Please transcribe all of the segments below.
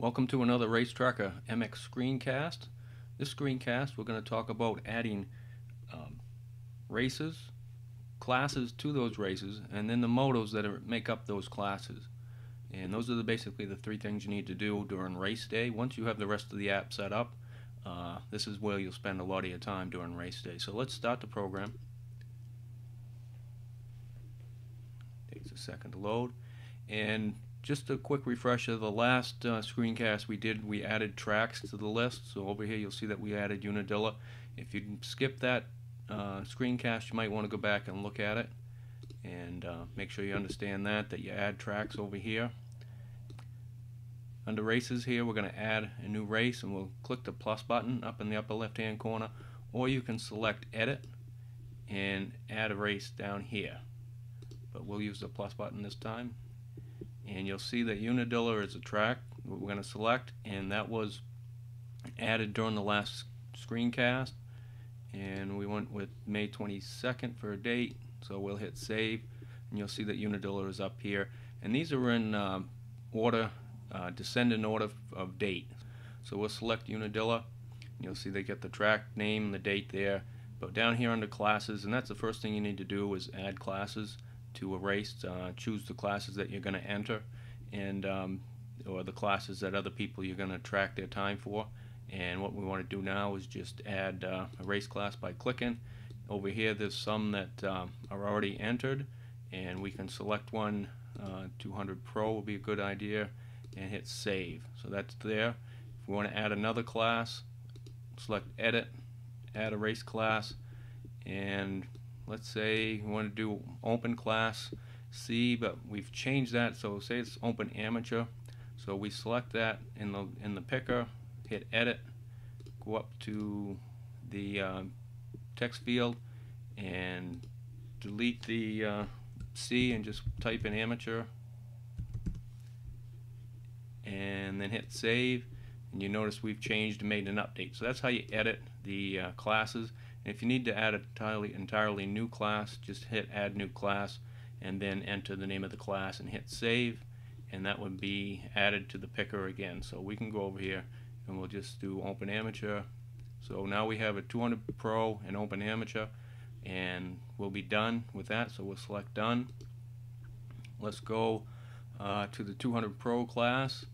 Welcome to another RaceTrackerMX screencast. This screencast we're going to talk about adding races, classes to those races, and then the motos that make up those classes. And those are basically the three things you need to do during race day. Once you have the rest of the app set up, this is where you'll spend a lot of your time during race day. So let's start the program. Takes a second to load. And just a quick refresher, the last screencast we added tracks to the list. So over here you'll see that we added Unadilla. If you skip that screencast, you might want to go back and look at it and make sure you understand that you add tracks over here. Under races here, we're going to add a new race, and we'll click the plus button up in the upper left hand corner, or you can select edit and add a race down here, but we'll use the plus button this time. And you'll see that Unadilla is a track we're going to select, and that was added during the last screencast, and we went with May 22nd for a date, so we'll hit save, and you'll see that Unadilla is up here, and these are in order, descending order of date. So we'll select Unadilla, and you'll see they get the track name and the date there, but down here under classes, and that's the first thing you need to do, is add classes to a race. Choose the classes that you're going to enter, and or the classes that other people you're going to track their time for. And what we want to do now is just add a race class by clicking. Over here there's some that are already entered, and we can select one. 200 Pro will be a good idea, and hit save. So that's there. If we want to add another class, select edit, add a race class, and let's say we want to do open class C, but we've changed that, so say it's open amateur. So we select that in the picker, hit edit, go up to the text field and delete the C and just type in amateur, and then hit save, and you notice we've changed and made an update. So that's how you edit the classes. And if you need to add an entirely new class, just hit add new class and then enter the name of the class and hit save, and that would be added to the picker again. So we can go over here and we'll just do open amateur. So now we have a 200 Pro and open amateur, and we'll be done with that. So we'll select done. Let's go to the 200 Pro class,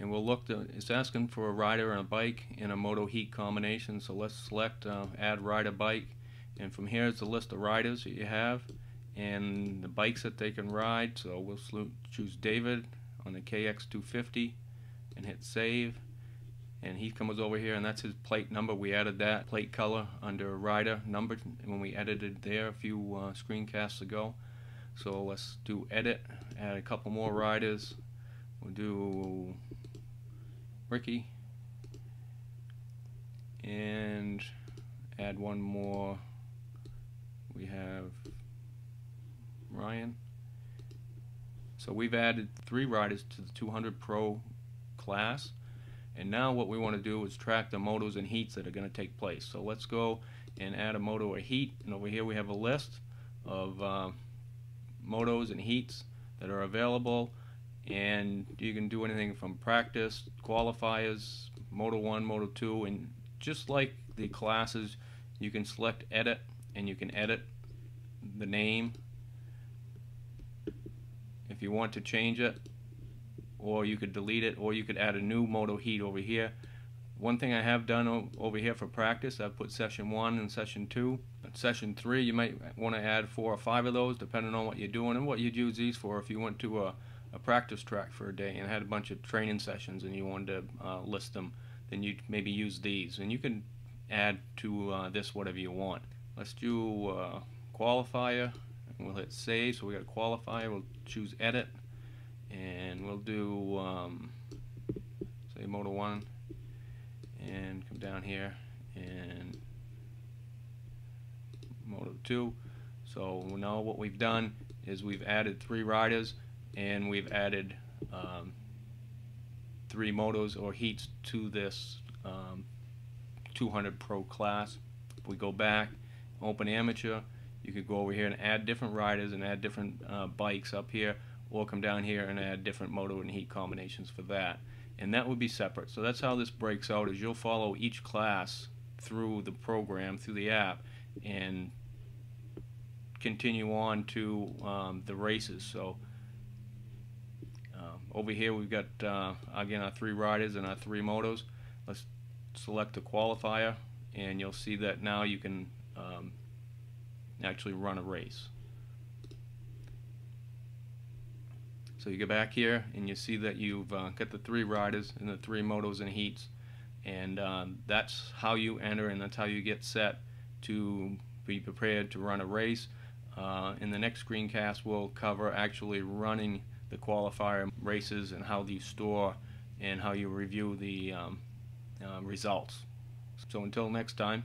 and we'll look it's asking for a rider and a bike in a Moto Heat combination. So let's select add rider bike, and from here is the list of riders that you have and the bikes that they can ride. So we'll choose David on the KX250 and hit save, and he comes over here, and that's his plate number. We added that plate color under rider number when we edited there a few screencasts ago. So let's do edit, add a couple more riders. We'll do Ricky and add one more. We have Ryan. So we've added 3 riders to the 200 Pro class, and now what we want to do is track the motos and heats that are going to take place. So let's go and add a moto or heat, and over here we have a list of motos and heats that are available. And you can do anything from practice, qualifiers, Moto 1, Moto 2, and just like the classes, you can select edit, and you can edit the name if you want to change it, or you could delete it, or you could add a new Moto Heat over here. One thing I have done over here for practice, I've put session 1 and session 2. Session 3, you might want to add 4 or 5 of those depending on what you're doing and what you'd use these for. If you went to a practice track for a day and had a bunch of training sessions and you wanted to list them, then you'd maybe use these, and you can add to this whatever you want. Let's do qualifier, and we'll hit save. So we got qualifier, we'll choose edit, and we'll do say Moto 1, and come down here and Moto 2. So now what we've done is we've added 3 riders, and we've added 3 motos or heats to this 200 Pro class. If we go back, open amateur, you could go over here and add different riders and add different bikes up here, or come down here and add different moto and heat combinations for that. and that would be separate. So that's how this breaks out, is you'll follow each class through the program, through the app, and continue on to the races. So over here we've got again our 3 riders and our 3 motos. Let's select the qualifier, and you'll see that now you can actually run a race. So you go back here and you see that you've got the 3 riders and the 3 motos and heats, and that's how you enter, and that's how you get set to be prepared to run a race. In the next screencast we'll cover actually running the qualifier races and how you store and how you review the results. So until next time.